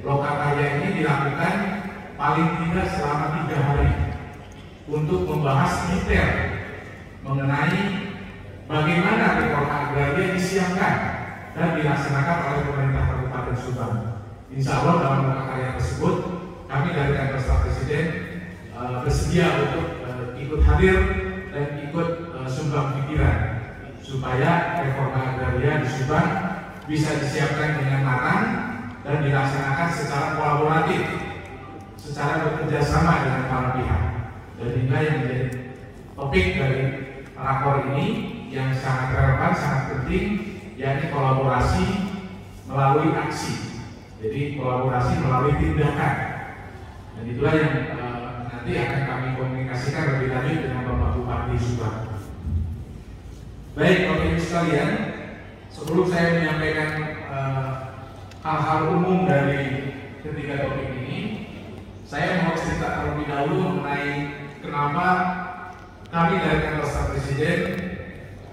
Lokakarya ini dilakukan paling tidak selama 3 hari untuk membahas detail mengenai bagaimana reforma agraria disiapkan dan dilaksanakan oleh pemerintah Kabupaten Subang. Insya Allah dalam lokakarya tersebut kami dari kantor staf presiden bersedia untuk ikut hadir dan ikut sumbang pikiran supaya reforma agraria di Subang bisa disiapkan dengan matang dan dilaksanakan secara kolaboratif, secara bekerja sama dengan para pihak. Dan inilah yang menjadi topik dari rakor ini yang sangat relevan, sangat penting, yakni kolaborasi melalui aksi. Jadi kolaborasi melalui tindakan. Dan itulah yang nanti akan kami komunikasikan lebih lanjut dengan Bapak Bupati Subang. Baik, Bapak Ibu sekalian, sebelum saya menyampaikan hal-hal umum dari ketiga topik ini, saya mau cerita terlebih dahulu mengenai kenapa kami dari kantor staf presiden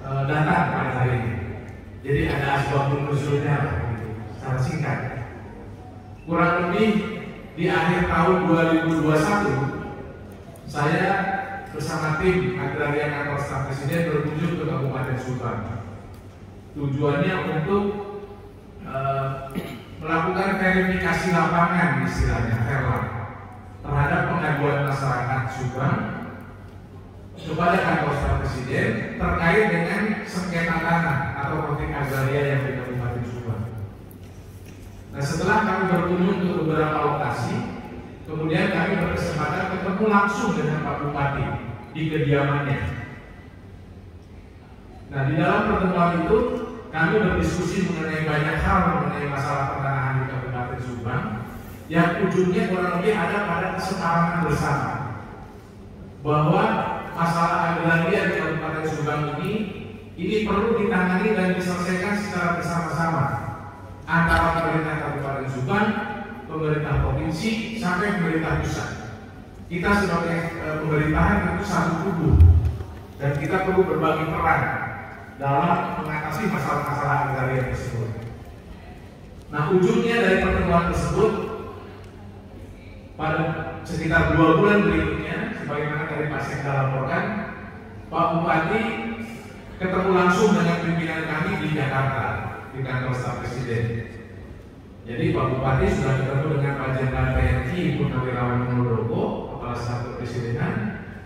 datang pada hari ini. Jadi ada asbabun nuzulnya secara singkat. Kurang lebih di akhir tahun 2021, saya bersama tim agraria kantor staf presiden berkunjung ke Kabupaten Subang. Tujuannya untuk melakukan verifikasi lapangan, istilahnya verlap, terhadap pengaduan masyarakat Subang kepada kantor staf presiden terkait dengan sengketa tanah atau konflik agraria yang di Kabupaten Subang. Nah, setelah kami berkunjung ke beberapa lokasi, kemudian kami berkesempatan ketemu langsung dengan Pak Bupati di kediamannya. Nah, di dalam pertemuan itu kami berdiskusi mengenai banyak hal mengenai masalah pertanahan di Kabupaten Subang yang ujungnya kurang lebih ada pada kesepahaman bersama bahwa masalah agraria di Kabupaten Subang ini perlu ditangani dan diselesaikan secara bersama-sama antara pemerintah Kabupaten Subang, pemerintah provinsi, sampai pemerintah pusat. Kita sebagai pemerintahan itu satu tubuh dan kita perlu berbagi peran dalam mengatasi masalah-masalah agraria tersebut. Nah, ujungnya dari pertemuan tersebut pada sekitar 2 bulan berikutnya, sebagaimana tadi Pak Sekda laporkan, Pak Bupati ketemu langsung dengan pimpinan kami di Jakarta di kantor staf presiden. Jadi Pak Bupati sudah ketemu dengan Pak Jenderal TNI Purnawirawan Muldoko, Kepala Staf Kepresidenan,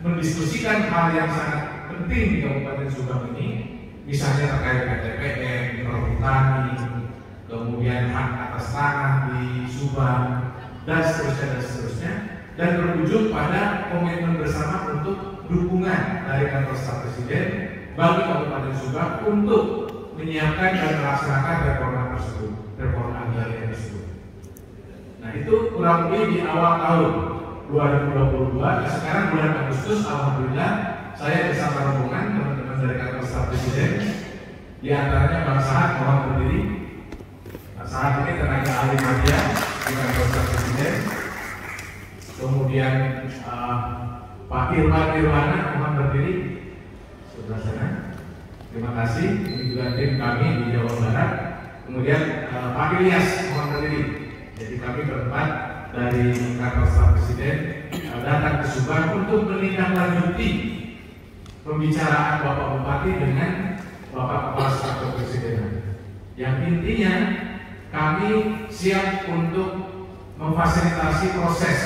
mendiskusikan hal yang sangat penting di Kabupaten Subang ini, misalnya terkait KTPN, perhutani, kemudian hak atas tanah di Subang, dan seterusnya, dan berujung pada komitmen bersama untuk dukungan dari kantor staf presiden bagi Kabupaten Subang untuk menyiapkan dan melaksanakan reforma tersebut, reforma agraria tersebut. Nah, itu kurang lebih di awal tahun 2022. Dan sekarang bulan Agustus, alhamdulillah saya bersama rombongan teman-teman dari kantor staf presiden, di antaranya Bang Sahat, mohon berdiri. Bang Sahat ini tenaga ahli media di kantor staf presiden. Kemudian Pak Irwana, mohon berdiri sebelah sana. Terima kasih. Ini juga tim kami di Jawa Barat. Kemudian Pak Ilyas, mohon berdiri. Jadi kami berempat dari kantor staf presiden datang ke Subang untuk menindaklanjuti pembicaraan Bapak Bupati dengan Bapak Kepala Staf Kepresidenan. Yang intinya kami siap untuk memfasilitasi proses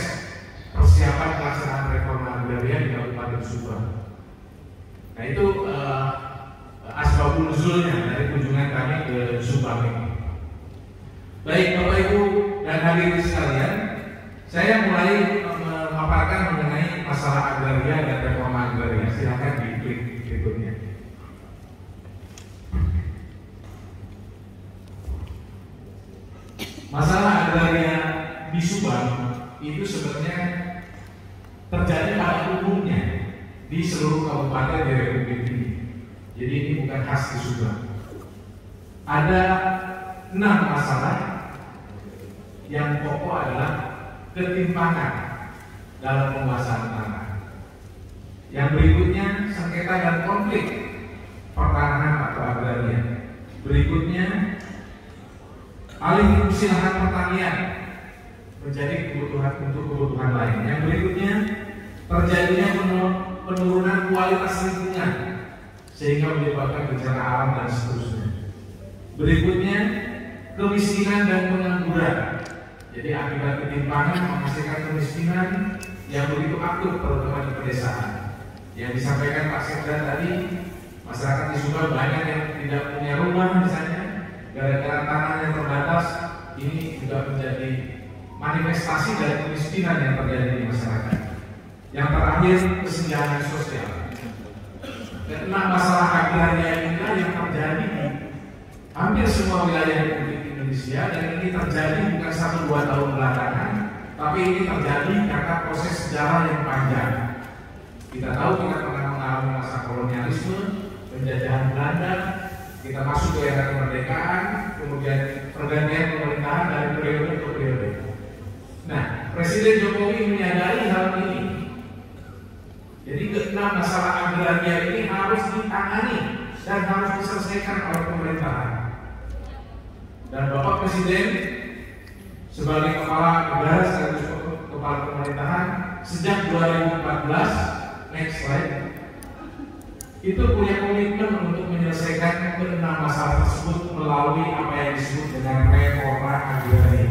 persiapan pelaksanaan reforma agraria di Kabupaten Subang. Nah, itu asbabun nuzulnya dari kunjungan kami ke Subang ini. Baik Bapak Ibu dan hadirin sekalian, saya mulai memaparkan mengenai masalah agraria dan reforma agraria. Silakan diklik berikutnya. Masalah agraria di Subang itu sebenarnya terjadi pada umumnya di seluruh kabupaten di Republik ini. Jadi ini bukan khas di Subang. Ada 6 masalah yang pokok adalah ketimpangan dalam penguasaan tanah. Yang berikutnya sengketa dan konflik pertanahan atau agraria. Berikutnya alih fungsi lahan pertanian menjadi kebutuhan untuk kebutuhan lain. Yang berikutnya, terjadinya penurunan kualitas lingkungan sehingga menyebabkan bencana alam dan seterusnya. Berikutnya, kemiskinan dan pengangguran. Jadi akibat ketimpangan menghasilkan kemiskinan yang begitu akut terutama di pedesaan. Yang disampaikan Pak Sekda tadi, masyarakat di Subang banyak yang tidak punya rumah misalnya, gara-gara tanah yang terbatas. Ini juga menjadi manifestasi dari kemiskinan yang terjadi di masyarakat. Yang terakhir, kesenjangan sosial. Karena masalah agraria inilah yang terjadi di hampir semua wilayah Republik Indonesia, dan ini terjadi bukan 1-2 tahun belakangan, tapi ini terjadi karena proses sejarah yang panjang. Kita tahu kita pernah mengalami masa kolonialisme, penjajahan Belanda, kita masuk ke era kemerdekaan, kemudian pergantian pemerintahan dari periode ke periode. Nah, Presiden Jokowi menyadari hal ini. Jadi keenam masalah agraria ini harus ditangani dan harus diselesaikan oleh pemerintahan. Dan Bapak Presiden sebagai kepala negara sekaligus kepala pemerintahan sejak 2014, next slide, itu punya komitmen untuk menyelesaikan keenam masalah tersebut melalui apa yang disebut dengan reforma agraria.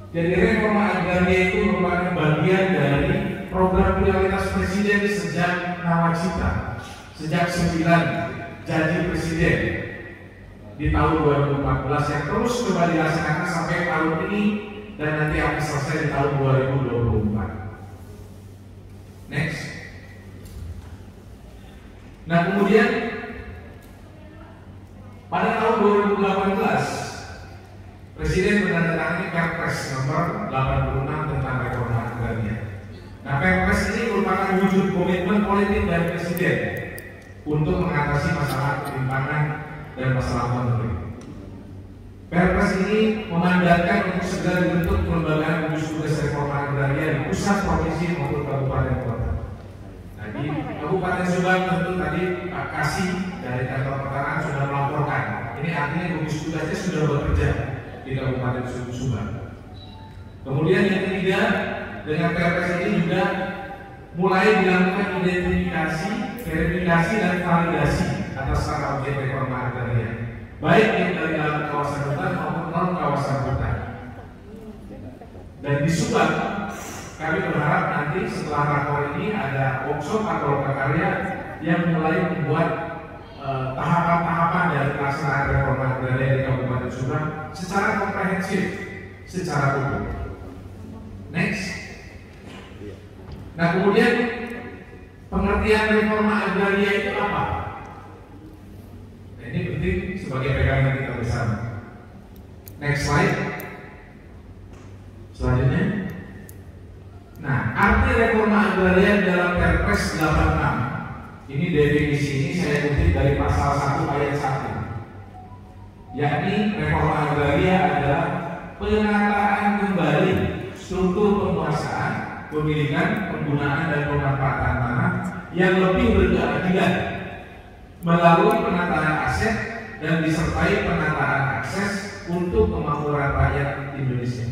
Jadi reforma agraria itu merupakan bagian dari program prioritas Presiden sejak nawacita, sejak 9 janji Presiden di tahun 2014 yang terus coba dilaksanakan sampai tahun ini dan nanti akan selesai di tahun 2024. Next. Nah, kemudian pada tahun 2018 Presiden menandatangani Perpres nomor 86 tentang reforma agraria. Nah, Perpres ini merupakan wujud komitmen politik dari Presiden untuk mengatasi masalah ketimpangan dan masalah konflik. Perpres ini memandatkan untuk segera dibentuk kelembagaan gugus tugas reforma agraria di pusat, provinsi maupun kabupaten kota. Nah, di Kabupaten Subang tentu tadi Pak Kasih dari kantor pertanahan sudah melaporkan. Ini artinya gugus tugasnya sudah bekerja di Kabupaten Subang. Kemudian yang ketiga, dengan Perpres ini juga mulai dilakukan identifikasi, verifikasi dan validasi atas skala objek reforma agraria, baik yang dari dalam kawasan hutan maupun non kawasan hutan. Dan di Subang kami berharap nanti setelah rakor ini ada workshop atau karya yang mulai membuat tahapan-tahapan dari pelaksanaan reforma agraria di Kabupaten Subang secara komprehensif, secara utuh. Next. Nah, kemudian pengertian reforma agraria itu apa? Nah, ini penting sebagai pegangan kita bersama. Next slide. Selanjutnya. Nah, arti reforma agraria dalam Perpres 86. Ini definisi ini saya kutip dari pasal 1 ayat 1. Yakni reforma agraria adalah penataan kembali struktur penguasaan, pemilikan, penggunaan dan pemanfaatan tanah yang lebih berkeadilan melalui penataan aset dan disertai penataan akses untuk kemakmuran rakyat Indonesia.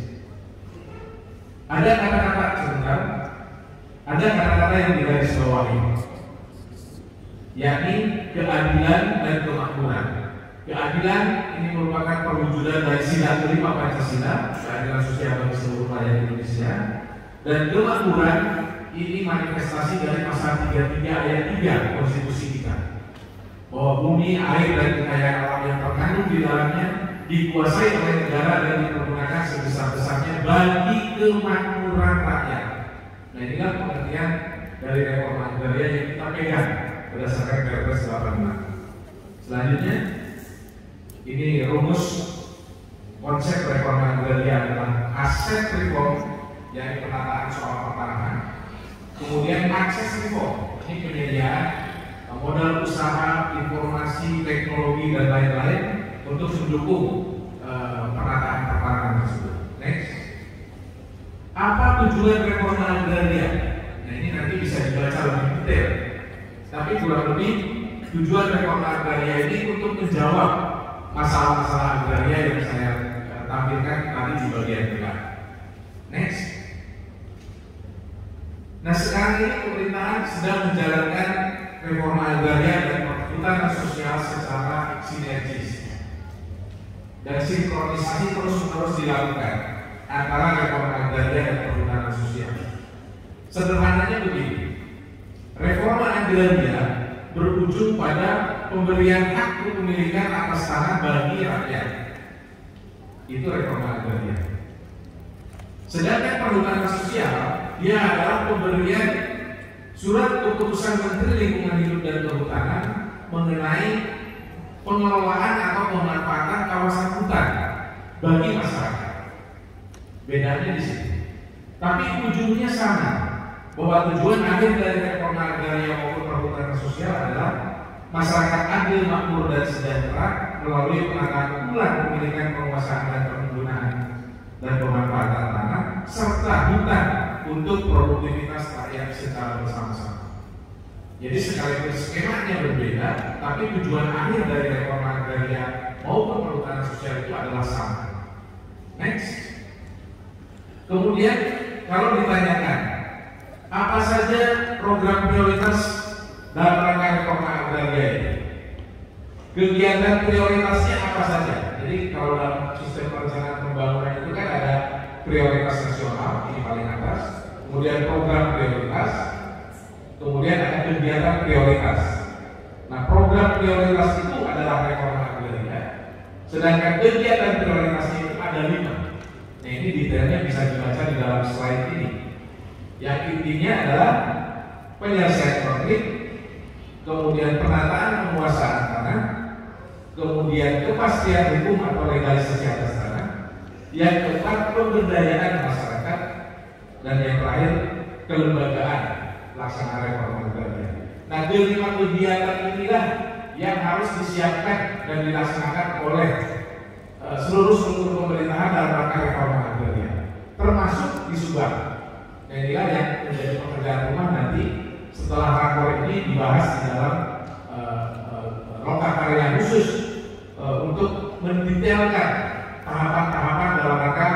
Ada kata-kata sebentar, ada kata-kata yang digarisbawahi, yakni keadilan dan kemakmuran. Keadilan ini merupakan perwujudan dari sila kelima Pancasila, keadilan sosial bagi seluruh rakyat Indonesia. Dan kemakmuran ini manifestasi dari pasal 33 ayat 3 konstitusi kita, bahwa bumi, air dan kekayaan alam yang terkandung di dalamnya dikuasai oleh negara dan dipergunakan sebesar-besarnya bagi kemakmuran rakyat. Nah, inilah pengertian dari reforma agraria yang kita pegang berdasarkan Perpres 86. Selanjutnya, ini rumus konsep reforma agraria adalah aset reform, yaitu penataan soal pertanahan. Kemudian akses reform, ini penyediaan modal usaha, informasi, teknologi dan lain-lain untuk mendukung penataan pertanahan tersebut. Next. Apa tujuan reforma agraria? Nah, ini nanti bisa dibaca lebih detail. Tapi kurang lebih tujuan reforma agraria ini untuk menjawab masalah-masalah agraria yang saya tampilkan tampilkan tadi di bagian tengah. Next. Nah sekarang ini pemerintahan sedang menjalankan reforma agraria dan perhutanan sosial secara sinergis dan sinkronisasi terus-menerus dilakukan antara reforma agraria dan perhutanan sosial. Sederhananya begini, reforma agraria berujung pada pemberian hak kepemilikan atas tanah bagi rakyat. Itu reforma agraria. Sedangkan perhutanan sosial, dia adalah pemberian surat keputusan Menteri Lingkungan Hidup dan Kehutanan mengenai pengelolaan atau pemanfaatan kawasan hutan bagi masyarakat. Bedanya di sini. Tapi ujungnya sama, bahwa tujuan akhir dari reforma agraria maupun perhutanan sosial adalah masyarakat adil, makmur dan sejahtera melalui penataan ulang pemilikan, penguasaan dan penggunaan dan pemanfaatan tanah serta hutan untuk produktivitas rakyat secara bersama-sama. Jadi sekaligus skemanya berbeda, tapi tujuan akhir dari reforma agraria maupun perhutanan sosial itu adalah sama. Next. Kemudian kalau ditanyakan apa saja program prioritas dalam rangka reforma agraria ini, kegiatan prioritasnya apa saja? Jadi kalau dalam sistem perencanaan pembangunan itu kan ada prioritas nasional, ini paling atas, kemudian program prioritas, kemudian ada kegiatan prioritas. Nah, program prioritas itu adalah reforma agraria, sedangkan kegiatan prioritasnya itu ada 5. Nah, ini detailnya bisa dibaca di dalam slide ini. Yang intinya adalah penyelesaian konflik, kemudian penataan penguasaan tanah, kemudian kepastian hukum atau legalisasi atas tanah, yang keempat pemberdayaan masyarakat, dan yang terakhir kelembagaan pelaksanaan reforma agraria. Nah, kelima kegiatan inilah yang harus disiapkan dan dilaksanakan oleh seluruh struktur pemerintahan dalam rangka reforma agraria, termasuk di Subang. Nah, inilah yang menjadi pekerjaan rumah nanti setelah rakor ini dibahas di dalam lokakarya khusus untuk mendetailkan tahapan-tahapan dalam rangka